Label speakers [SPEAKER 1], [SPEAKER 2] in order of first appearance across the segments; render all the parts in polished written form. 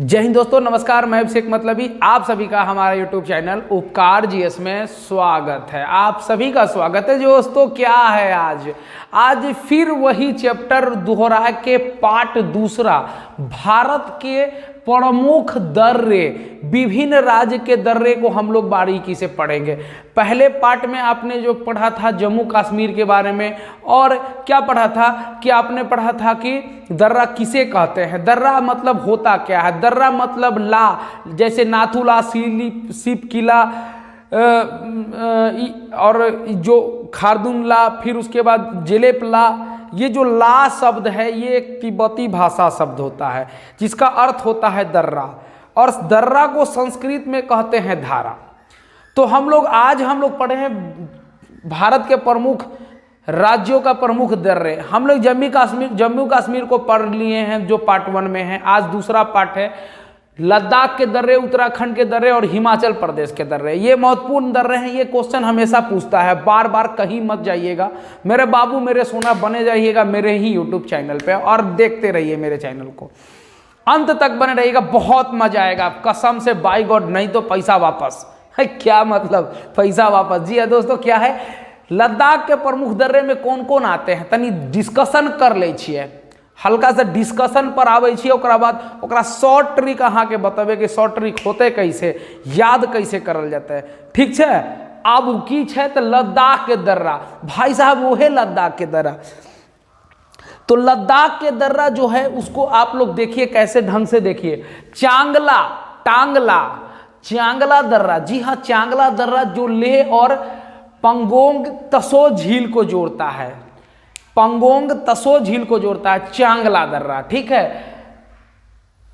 [SPEAKER 1] जय हिंद दोस्तों, नमस्कार। मैं अभिषेक मतलबी, आप सभी का हमारा यूट्यूब चैनल उपकार जीएस में स्वागत है। आप सभी का स्वागत है। दोस्तों क्या है, आज फिर वही चैप्टर दोहरा के पार्ट दूसरा, भारत के प्रमुख दर्रे, विभिन्न राज्य के दर्रे को हम लोग बारीकी से पढ़ेंगे। पहले पार्ट में आपने जो पढ़ा था जम्मू कश्मीर के बारे में, और क्या पढ़ा था कि आपने पढ़ा था कि दर्रा किसे कहते हैं, दर्रा मतलब होता क्या है। दर्रा मतलब ला, जैसे नाथुला, सिप किला और जो खारदुंग ला, फिर उसके बाद जेलेप ला। ये जो ला शब्द है ये एक तिब्बती भाषा शब्द होता है जिसका अर्थ होता है दर्रा, और दर्रा को संस्कृत में कहते हैं धारा। तो आज हम लोग पढ़े हैं भारत के प्रमुख राज्यों का प्रमुख दर्रे। हम लोग जम्मू कश्मीर को पढ़ लिए हैं जो पार्ट 1 में है। आज दूसरा पार्ट है लद्दाख के दर्रे, उत्तराखंड के दर्रे और हिमाचल प्रदेश के दर्रे। ये महत्वपूर्ण दर्रे हैं। ये क्वेश्चन हमेशा पूछता है, बार बार कहीं मत जाइएगा मेरे बाबू, मेरे सोना, बने जाइएगा मेरे ही यूट्यूब चैनल पे और देखते रहिए मेरे चैनल को, अंत तक बने रहिएगा। बहुत मजा आएगा कसम से, बाय गॉड, नहीं तो पैसा वापस है। क्या मतलब पैसा वापस? जी हाँ दोस्तों, क्या है लद्दाख के प्रमुख दर्रे में कौन कौन आते हैं तनी डिस्कशन कर ले छिए, हल्का सा डिस्कशन पर आवे छिए। ओकरा बाद ओकरा शॉर्ट ट्रिक अहाँ के बतेबे कि शॉर्ट ट्रिक होते कैसे, याद कैसे करल जाता है, ठीक है। अब की है तो लद्दाख के दर्रा, भाई साहब वो है लद्दाख के दर्रा। तो लद्दाख के दर्रा जो है उसको आप लोग देखिए कैसे ढंग से देखिए, चांगला दर्रा। जी हाँ, चांगला दर्रा जो लेह और पंगोंग तसो झील को जोड़ता है, पंगोंग तसो झील को जोड़ता है चांगला दर्रा, ठीक है।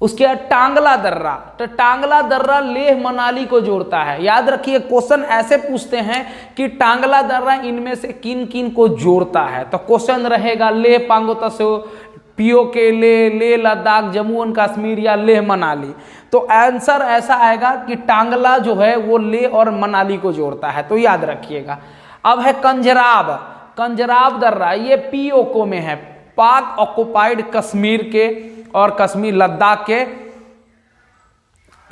[SPEAKER 1] उसके बाद टांगला दर्रा, तो टांगला दर्रा लेह मनाली को जोड़ता है। याद रखिए क्वेश्चन ऐसे पूछते हैं कि टांगला दर्रा इनमें से किन किन को जोड़ता है। तो क्वेश्चन रहेगा लेह पांगो तसो, पीओके लेह लद्दाख, जम्मू एंड कश्मीर या लेह मनाली। तो आंसर ऐसा आएगा कि टांगला जो है वो लेह और मनाली को जोड़ता है, तो याद रखिएगा। अब है कंजराब दर्रा, ये पीओको में है, पाक ऑक्युपाइड कश्मीर के और कश्मीर लद्दाख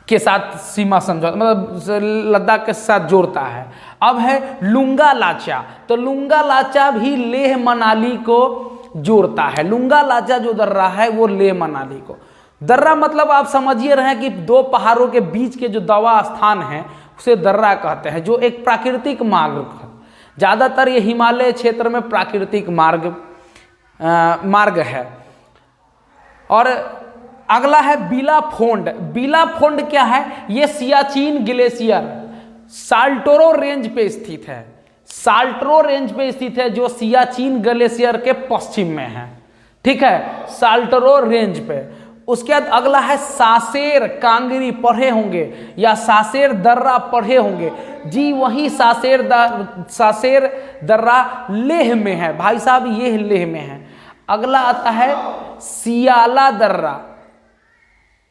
[SPEAKER 1] के साथ सीमा समझौता, मतलब लद्दाख के साथ जोड़ता है। अब है लुंगा लाचा, तो लुंगा लाचा भी लेह मनाली को जोड़ता है। लुंगा लाचा जो दर्रा है वो लेह मनाली को। दर्रा मतलब आप समझिए रहे कि दो पहाड़ों के बीच के जो दवा स्थान है उसे दर्रा कहते हैं, जो एक प्राकृतिक मार्ग है। ज़्यादातर ये हिमालय क्षेत्र में प्राकृतिक मार्ग है। और अगला है बिलाफोंड। बिलाफोंड क्या है? ये सियाचिन ग्लेशियर साल्टोरो रेंज पे स्थित है, साल्टोरो रेंज पे स्थित है जो सियाचिन ग्लेशियर के पश्चिम में है, ठीक है, साल्टोरो रेंज पे। उसके बाद अगला है सासेर कांगरी, पढ़े होंगे, या सासेर दर्रा पढ़े होंगे। जी वही सासेर दर्रा लेह में है, भाई साहब ये लेह में है। अगला आता है सियाला दर्रा।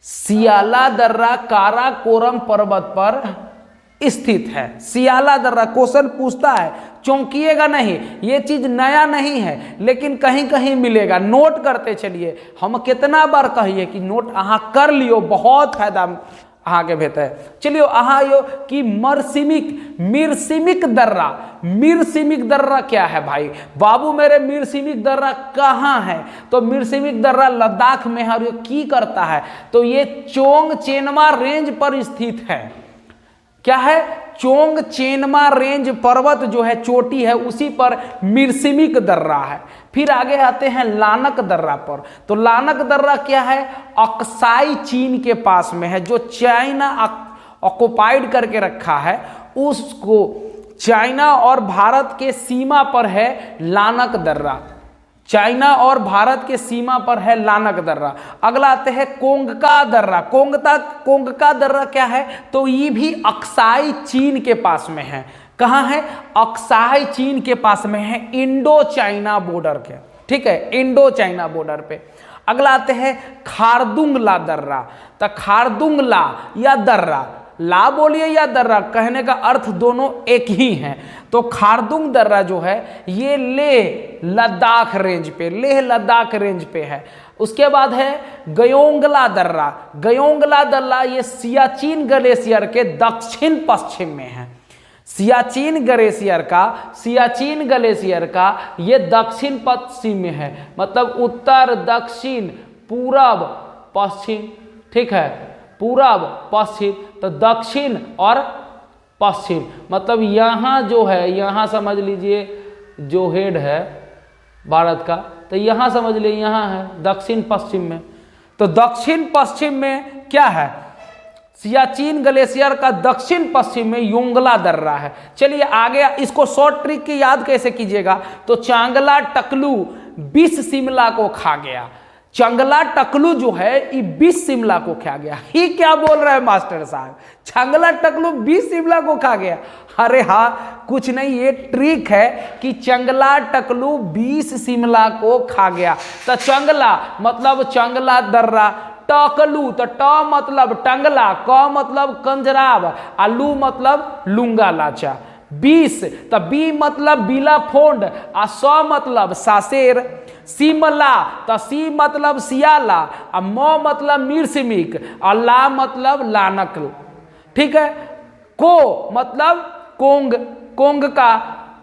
[SPEAKER 1] सियाला दर्रा काराकोरम पर्वत पर स्थित है। सियाला दर्रा क्वेश्चन पूछता है, चौंकिएगा नहीं, ये चीज नया नहीं है लेकिन कहीं कहीं मिलेगा, नोट करते चलिए। हम कितना बार कहिए कि नोट अहाँ कर लियो, बहुत फायदा अहाँ के भेट है। चलियो अहाँ यो कि मिरसिमिक दर्रा क्या है भाई बाबू मेरे? मिरसिमिक दर्रा कहाँ है? तो मिरसिमिक दर्रा लद्दाख में है। और ये की करता है? तो ये चोंग चेनमा रेंज पर स्थित है। क्या है? चोंग चेनमा रेंज पर्वत जो है, चोटी है, उसी पर मिरसिमिक दर्रा है। फिर आगे आते हैं लानक दर्रा पर। तो लानक दर्रा क्या है? अक्साई चीन के पास में है, जो चाइना ऑक्युपाइड करके रखा है, उसको चाइना और भारत के सीमा पर है लानक दर्रा। चाइना और भारत के सीमा पर है लानक दर्रा। अगला आते हैं कोंगका दर्रा। कोंगका दर्रा क्या है? तो ये भी अक्साई चीन के पास में है। कहाँ है? अक्साई चीन के पास में है, इंडो चाइना बॉर्डर के, ठीक है, इंडो चाइना बॉर्डर पे। अगला आते हैं खारदुंगला दर्रा। तो खारदुंगला या दर्रा, ला बोलिए या दर्रा, कहने का अर्थ दोनों एक ही हैं। तो खारदुंग दर्रा जो है ये लेह लद्दाख रेंज पे है। उसके बाद है गयोंगला दर्रा। गयोंगला दर्रा ये सियाचिन ग्लेशियर के दक्षिण पश्चिम में है। सियाचिन ग्लेशियर का ये दक्षिण पश्चिम में है, मतलब उत्तर, दक्षिण, पूरब, पश्चिम, ठीक है, पूरब, पश्चिम, तो दक्षिण और पश्चिम, मतलब यहाँ जो है, यहाँ समझ लीजिए जो हेड है भारत का, तो यहाँ समझ लीजिए यहाँ है दक्षिण पश्चिम में। तो दक्षिण पश्चिम में क्या है, सियाचिन ग्लेशियर का दक्षिण पश्चिम में योंगला दर्रा है। चलिए आगे इसको शॉर्ट ट्रिक की याद कैसे कीजिएगा, तो चांगला टकलू 20 शिमला को खा गया। चंगला टकलू जो है ये 20 शिमला को खा गया। ये क्या बोल रहे हैं मास्टर साहब, चंगला टकलू 20 शिमला को खा गया? अरे हाँ, कुछ नहीं, ये ट्रिक है कि चंगला टकलू 20 शिमला को खा गया। तो चंगला मतलब चंगला दर्रा, टकलू तो ट मतलब टंगला, क मतलब कंजराव, आलू मतलब लुंगा लाचा, 20 तो बी मतलब बीला फोंड, आ स मतलब सासेर, शिमला तो सी मतलब सियाला, आ म मतलब मिर्सिमिक, और ला मतलब लानकल, ठीक है। को मतलब कोंग, कोंग का,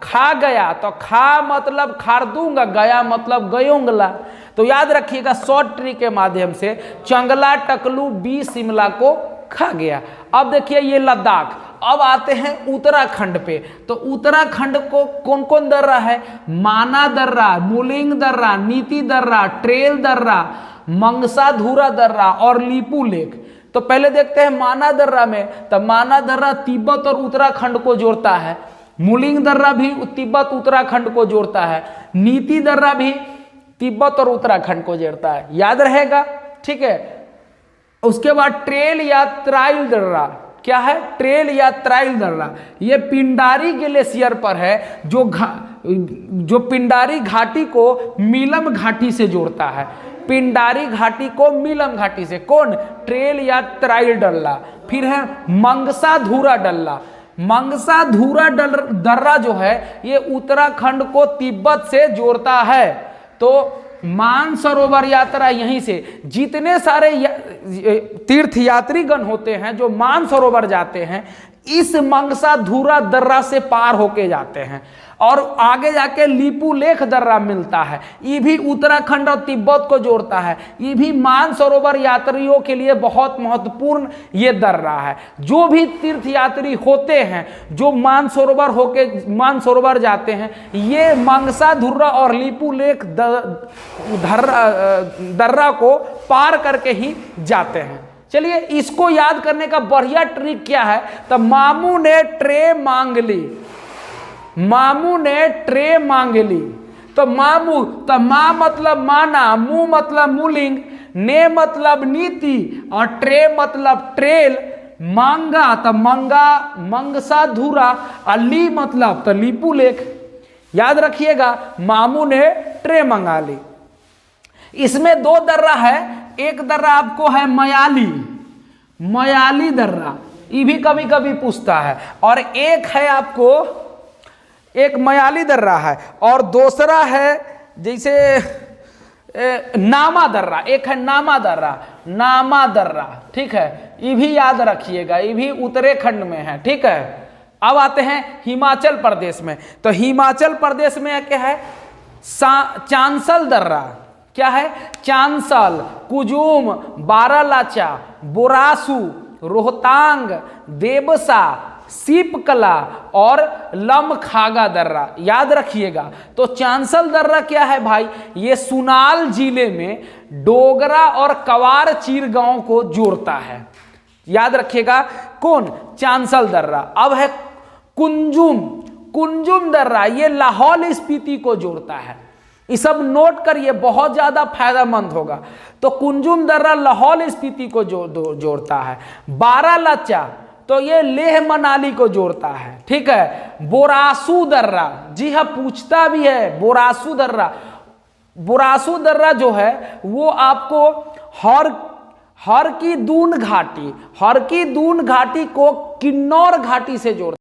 [SPEAKER 1] खा गया तो खा मतलब खारदूंगा, गया मतलब गयोंगला। तो याद रखिएगा शॉर्ट ट्रिक के माध्यम से चंगला टकलू 20 शिमला को खा गया। अब देखिए ये लद्दाख। अब आते हैं उत्तराखंड पे। तो उत्तराखंड को कौन कौन दर्रा है, माना दर्रा, मुलिंग दर्रा, नीति दर्रा, ट्रेल दर्रा, मंगसा धुरा दर्रा और लीपू लेक। तो पहले देखते हैं माना दर्रा में। तो माना दर्रा तिब्बत और उत्तराखंड को जोड़ता है, मुलिंग दर्रा भी तिब्बत उत्तराखंड को जोड़ता है, नीति दर्रा भी तिब्बत और उत्तराखंड को जोड़ता है, याद रहेगा, ठीक है। उसके बाद ट्रेल या ट्राइल दर्रा, क्या है, ट्रेल या ट्राइल दर्रा, ये पिंडारी ग्लेशियर पर है, जो पिंडारी घाटी को मीलम घाटी से जोड़ता है। पिंडारी घाटी को मीलम घाटी से, कौन, ट्रेल या ट्राइल दर्रा। फिर है मंगसा धुरा दर्रा। मंगसा धुरा दर्रा जो है ये उत्तराखंड को तिब्बत से जोड़ता है। तो मानसरोवर यात्रा यहीं से, जितने सारे तीर्थ यात्रीगण होते हैं जो मानसरोवर जाते हैं, इस मंगसा धुरा दर्रा से पार होके जाते हैं, और आगे जाके लीपू लेख दर्रा मिलता है। ये भी उत्तराखंड और तिब्बत को जोड़ता है। ये भी मानसरोवर यात्रियों के लिए बहुत महत्वपूर्ण ये दर्रा है। जो भी तीर्थ यात्री होते हैं जो मानसरोवर जाते हैं, ये मंगसा धुर्रा और लीपू लेख दर्रा को पार करके ही जाते हैं। चलिए इसको याद करने का बढ़िया ट्रिक क्या है, तो मामू ने ट्रे मांग ली, मामू ने ट्रे मांग ली। तो मामू, तो माँ मतलब माना, मु मतलब मुलिंग, ने मतलब नीति, और ट्रे मतलब ट्रेल, मांगा तो मंगा, मंगसा धुरा, अली मतलब तो लीपू लेख। याद रखिएगा, मामू ने ट्रे मंगा ली। इसमें दो दर्रा है, एक दर्रा आपको है मयाली, मयाली दर्रा, ये भी कभी कभी पूछता है, और एक है आपको, एक मयाली दर्रा है, और दूसरा है जैसे नामा दर्रा, एक है नामा दर्रा, नामा दर्रा, ठीक है। ये भी याद रखिएगा, ये भी उत्तराखंड में है, ठीक है। अब आते हैं हिमाचल प्रदेश में। तो हिमाचल प्रदेश में क्या है, चांसल दर्रा, क्या है, चांसल, कुजुम, बारालाचा, बोरासू, रोहतांग, देवसा, सीपकला और लमखागा दर्रा। याद रखिएगा। तो चांसल दर्रा क्या है भाई, ये सुनाल जिले में डोगरा और कवार चीर गांव को जोड़ता है। याद रखिएगा, कौन, चांसल दर्रा। अब है कुंजुम, कुंजुम दर्रा, ये लाहौल स्पीति को जोड़ता है। ये सब नोट करिए, बहुत ज्यादा फायदेमंद होगा। तो कुंजुम दर्रा लाहौल स्पीति को जोड़ता है। बारालाचा तो ये लेह मनाली को जोड़ता है, ठीक है। बोरासू दर्रा, जी हाँ पूछता भी है, बोरासू दर्रा, बोरासू दर्रा जो है वो आपको हर की दून घाटी, हर की दून घाटी को किन्नौर घाटी से जोड़ता है।